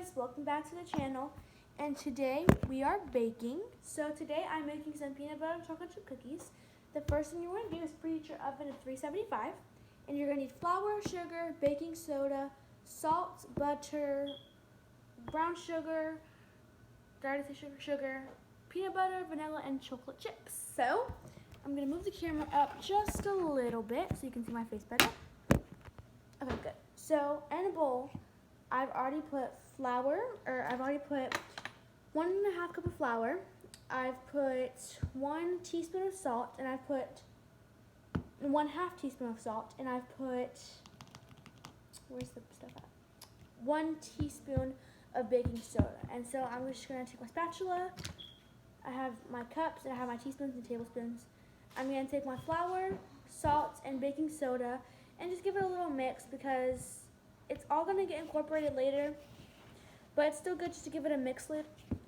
guys, welcome back to the channel, and today we are baking. So today I'm making some peanut butter chocolate chip cookies. The first thing you want to do is preheat your oven at 375, and you're going to need flour, sugar, baking soda, salt, butter, brown sugar, sugar, peanut butter, vanilla, and chocolate chips. So I'm going to move the camera up just a little bit so you can see my face better. Okay, good. So in a bowl, I've already put 1.5 cup of flour. I've put 1 teaspoon of salt, and I've put 1/2 teaspoon of salt, and I've put, where's the stuff at? 1 teaspoon of baking soda. And so I'm just gonna take my spatula. I have my cups, and I have my teaspoons and tablespoons. I'm gonna take my flour, salt, and baking soda, and just give it a little mix because it's all gonna get incorporated later, but it's still good just to give it a mix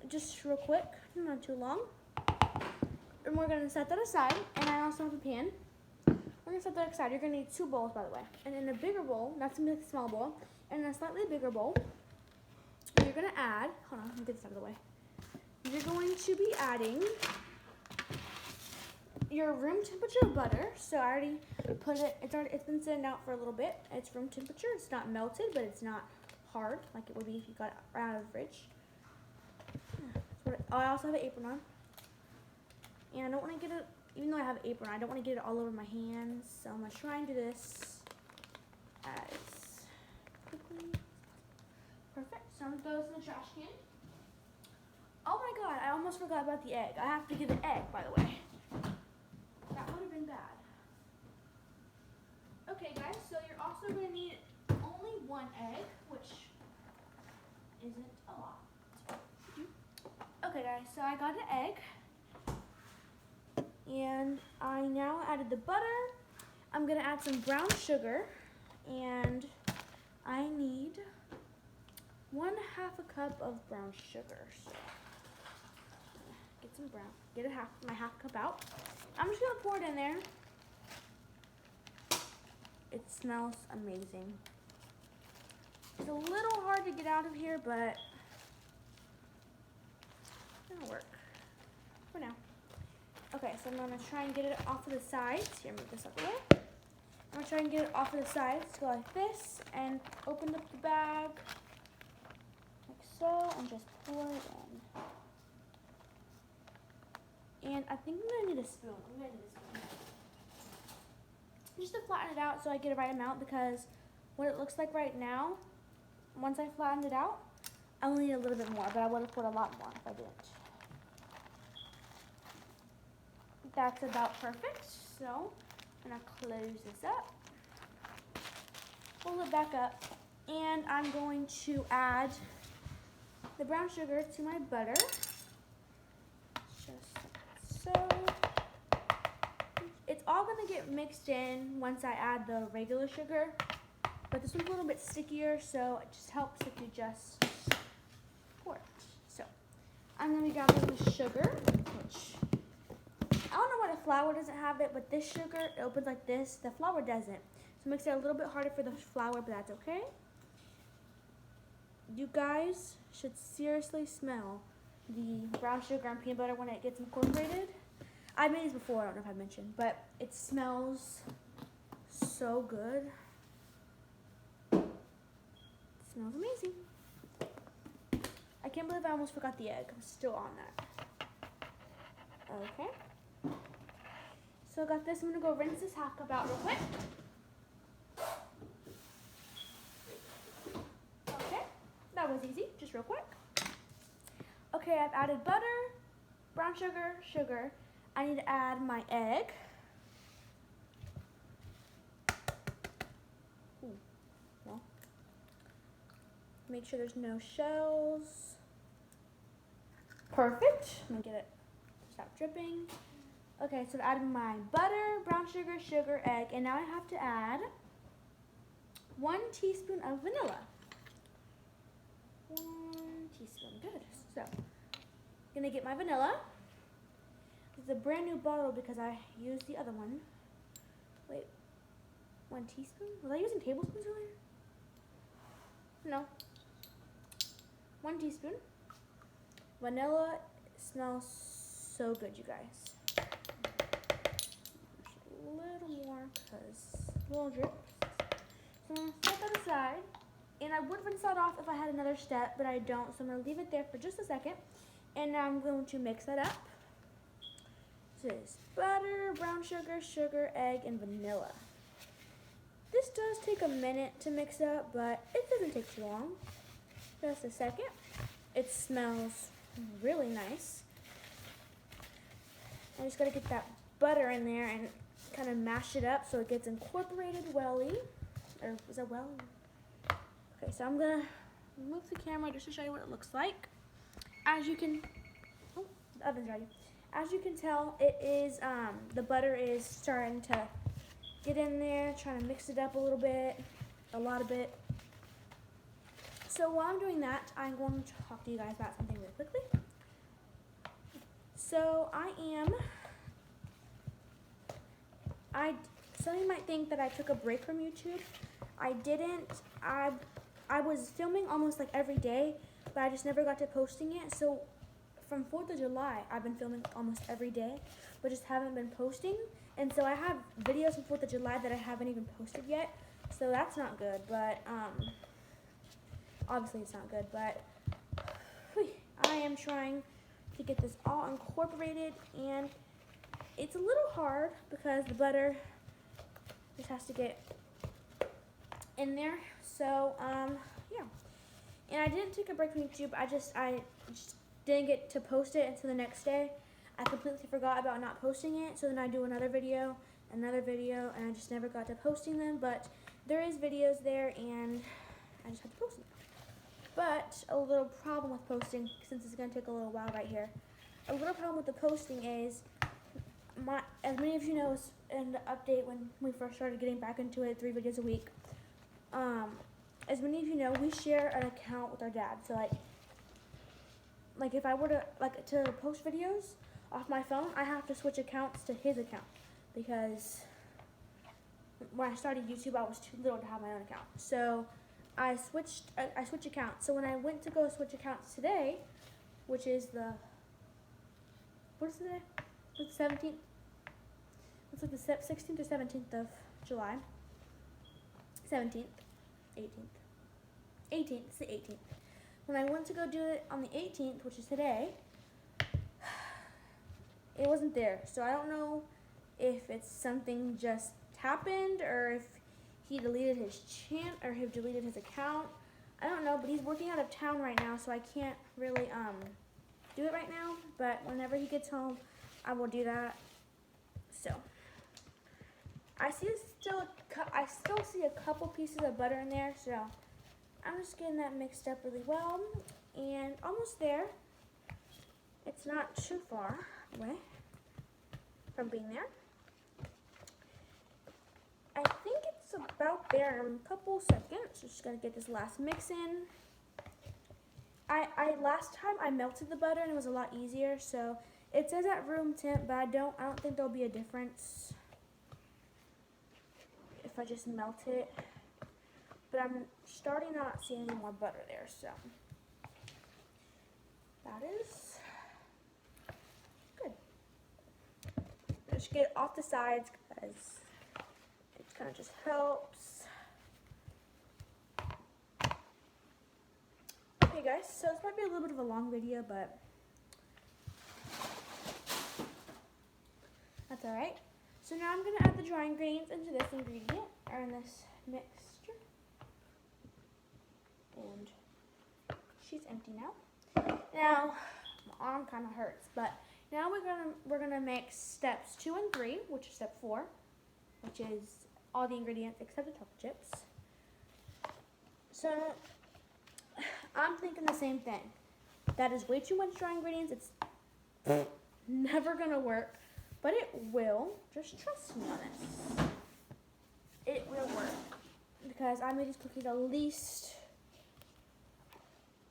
just real quick, not too long. And we're gonna set that aside, and I also have a pan. We're gonna set that aside. You're gonna need 2 bowls, by the way. And in a bigger bowl, not a small bowl, and in a slightly bigger bowl, you're gonna add, hold on, let me get this out of the way. You're going to be adding your room temperature butter. So I already put it, it's been sitting out for a little bit. It's room temperature. It's not melted, but it's not hard like it would be if you got it right out of the fridge. I also have an apron on. And I don't want to get it, even though I have an apron, I don't want to get it all over my hands. So I'm going to try and do this as quickly as possible. Perfect. So I'm going to throw this in the trash can. Oh my god, I almost forgot about the egg. I have to get an egg, by the way. That would have been bad. Okay guys, so you're also going to need only 1 egg, which isn't a lot. Okay guys, so I got an egg. And I now added the butter. I'm going to add some brown sugar. And I need 1/2 cup of brown sugar. So get some brown, get my half cup out. I'm just gonna pour it in there. It smells amazing. It's a little hard to get out of here, but it'll work for now. Okay, so I'm gonna try and get it off of the sides. Here, move this out the way. I'm gonna try and get it off of the sides. Go like this, and open up the bag, like so, and just pour it in. And I think I'm gonna need a spoon. Just to flatten it out so I get the right amount, because what it looks like right now, once I flattened it out, I only need a little bit more, but I would have put a lot more if I didn't. That's about perfect. So I'm gonna close this up, pull it back up, and I'm going to add the brown sugar to my butter. Just so. It's all gonna get mixed in once I add the regular sugar, but this one's a little bit stickier, so it just helps if you just pour it. So I'm gonna gather the sugar, which I don't know why the flour doesn't have it, but this sugar, it opens like this. The flour doesn't, so it makes it a little bit harder for the flour, but that's okay. You guys should seriously smell the brown sugar and peanut butter when it gets incorporated. I've made these before, I don't know if I mentioned, but it smells so good. It smells amazing. I can't believe I almost forgot the egg. I'm still on that. Okay. So I got this. I'm gonna go rinse this half cup out real quick. Okay, that was easy, just real quick. Okay, I've added butter, brown sugar, sugar. I need to add my egg. Well, make sure there's no shells. Perfect. I'm gonna get it to stop dripping. Okay, so I've added my butter, brown sugar, sugar, egg, and now I have to add 1 teaspoon of vanilla. 1 teaspoon, good. So, I'm gonna get my vanilla. It's a brand new bottle because I used the other one. Wait, 1 teaspoon? Was I using tablespoons earlier? No. 1 teaspoon. Vanilla smells so good, you guys. Just a little more because little drips. So I'm going to set that aside. And I would rinse that off if I had another step, but I don't. So I'm going to leave it there for just a second. And now I'm going to mix that up. This is butter, brown sugar, sugar, egg, and vanilla. This does take a minute to mix up, but it doesn't take too long. Just a second. It smells really nice. I just gotta get that butter in there and kind of mash it up so it gets incorporated welly. Or is that welly? Okay, so I'm gonna move the camera just to show you what it looks like. As you can, oh, the oven's ready. As you can tell, it is, the butter is starting to get in there, trying to mix it up a little bit, a lot of it. So while I'm doing that, I'm going to talk to you guys about something really quickly. So some of you might think that I took a break from YouTube. I didn't. I was filming almost like every day, but I just never got to posting it. So from 4th of July, I've been filming almost every day, but just haven't been posting. And so I have videos from 4th of July that I haven't even posted yet. So that's not good, but obviously it's not good, but I am trying to get this all incorporated, and it's a little hard because the butter just has to get in there. So yeah, and I didn't take a break from YouTube. I just didn't get to post it until the next day. I completely forgot about not posting it, so then I do another video, and I just never got to posting them. But there is videos there, and I just have to post them. But a little problem with posting, since it's going to take a little while right here, a little problem with the posting is, as many of you know, in the update when we first started getting back into it, 3 videos a week, as many of you know, we share an account with our dad. So like if I were to post videos off my phone, I have to switch accounts to his account, because when I started YouTube, I was too little to have my own account. So I switched accounts. So when I went to go switch accounts today, which is what is today? It's the 17th. It's like the 16th or 17th of July. 17th, 18th. 18th, it's the 18th. When I went to go do it on the 18th, which is today, it wasn't there. So I don't know if it's something just happened, or if he deleted his or he deleted his account. I don't know, but he's working out of town right now, so I can't really do it right now. But whenever he gets home, I will do that. So I still see a couple pieces of butter in there, so I'm just getting that mixed up really well, and almost there. It's not too far away from being there. I think it's about there in a couple seconds. Just gonna get this last mix in. Last time I melted the butter and it was a lot easier, so it says at room temp, but I don't think there'll be a difference if I just melt it. But I'm starting to not see any more butter there, so that is good. Just get it off the sides because it kind of just helps. Okay guys, so this might be a little bit of a long video, but that's alright. So now I'm going to add the dry ingredients into this ingredient, or in this mixture. And she's empty now. Now, my arm kind of hurts, but now we're gonna mix steps 2 and 3, which is step 4, which is all the ingredients except the chocolate chips. So I'm thinking the same thing. That is way too much dry ingredients. It's never gonna work, but it will. Just trust me on this. It will work, because I made these cookies at least,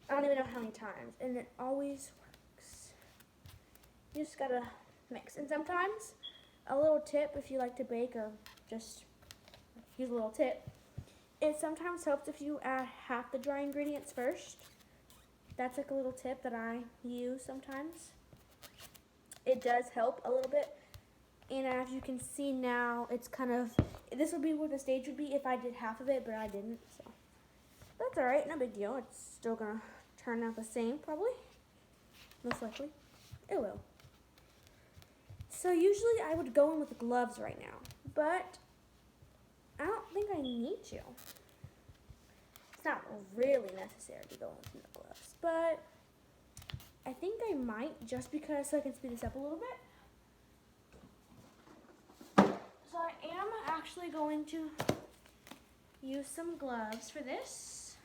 I don't even know how many times, and it always works. You just gotta mix. And sometimes, a little tip if you like to bake, or just use a little tip, it sometimes helps if you add half the dry ingredients first, That's like a little tip that I use sometimes. It does help a little bit. And as you can see now, it's kind of, this would be where the stage would be if I did half of it, but I didn't, so. That's alright, no big deal. It's still gonna turn out the same, probably. Most likely. It will. So usually I would go in with gloves right now, but I don't think I need to. It's not really necessary to go in with no gloves, but I think I might, just because, so I can speed this up a little bit. So I am actually going to use some gloves for this,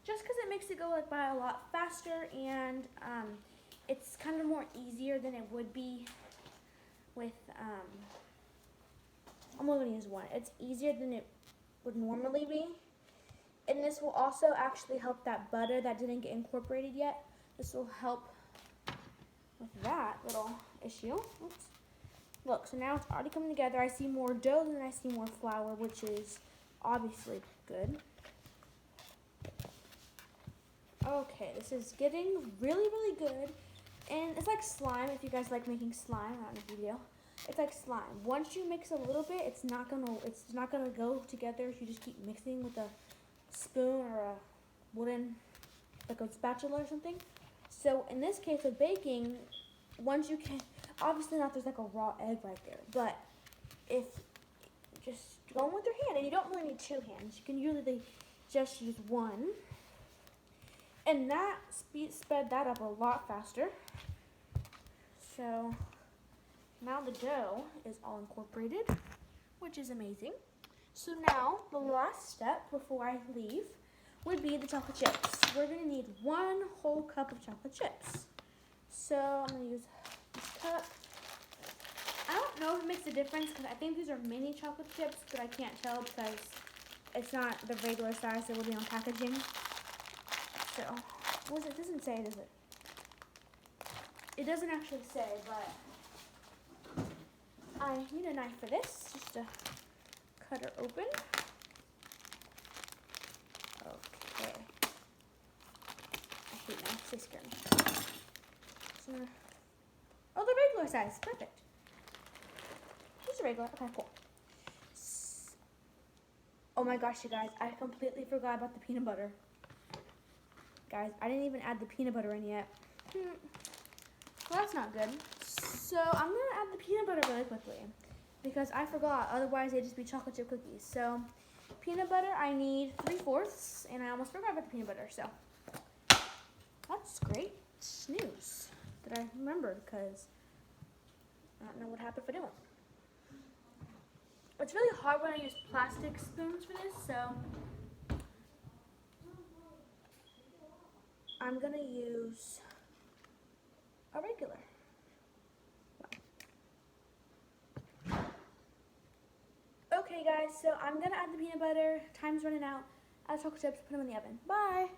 just because it makes it go like by a lot faster, and it's kind of more easier than it would be with, I'm only going to use one. It's easier than it would normally be. And this will also actually help that butter that didn't get incorporated yet. This will help with that little issue. Oops. Look, so now it's already coming together. I see more dough than I see more flour, which is obviously good. Okay, this is getting really, really good. And it's like slime, if you guys like making slime, I don't know if you do. It's like slime. Once you mix a little bit, it's not gonna go together if you just keep mixing with a spoon or a wooden, like a spatula or something. So in this case of baking, once you can, obviously not there's like a raw egg right there, but if just go with your hand, and you don't really need two hands. You can usually just use one. And that sped that up a lot faster. So now the dough is all incorporated, which is amazing. So now the last step before I leave would be the chocolate chips. We're gonna need 1 whole cup of chocolate chips. So I'm gonna use this cup. I don't know if it makes a difference because I think these are mini chocolate chips, but I can't tell because it's not the regular size that would be on packaging. So, it doesn't say, does it? It doesn't actually say, but I need a knife for this, just to cut her open. Okay. I hate knives, they scare me. So, oh, the regular size, perfect. Just a regular, okay, cool. Oh my gosh, you guys, I completely forgot about the peanut butter. Guys, I didn't even add the peanut butter in yet. Well, that's not good. So I'm gonna add the peanut butter really quickly because I forgot. Otherwise, they'd just be chocolate chip cookies. So peanut butter, I need 3/4, and I almost forgot about the peanut butter. So that's great news that I remembered because I don't know what happened if I don't. It's really hard when I use plastic spoons for this, so I'm gonna use a regular. Okay guys, so I'm gonna add the peanut butter. Time's running out. Add chocolate chips, put them in the oven. Bye!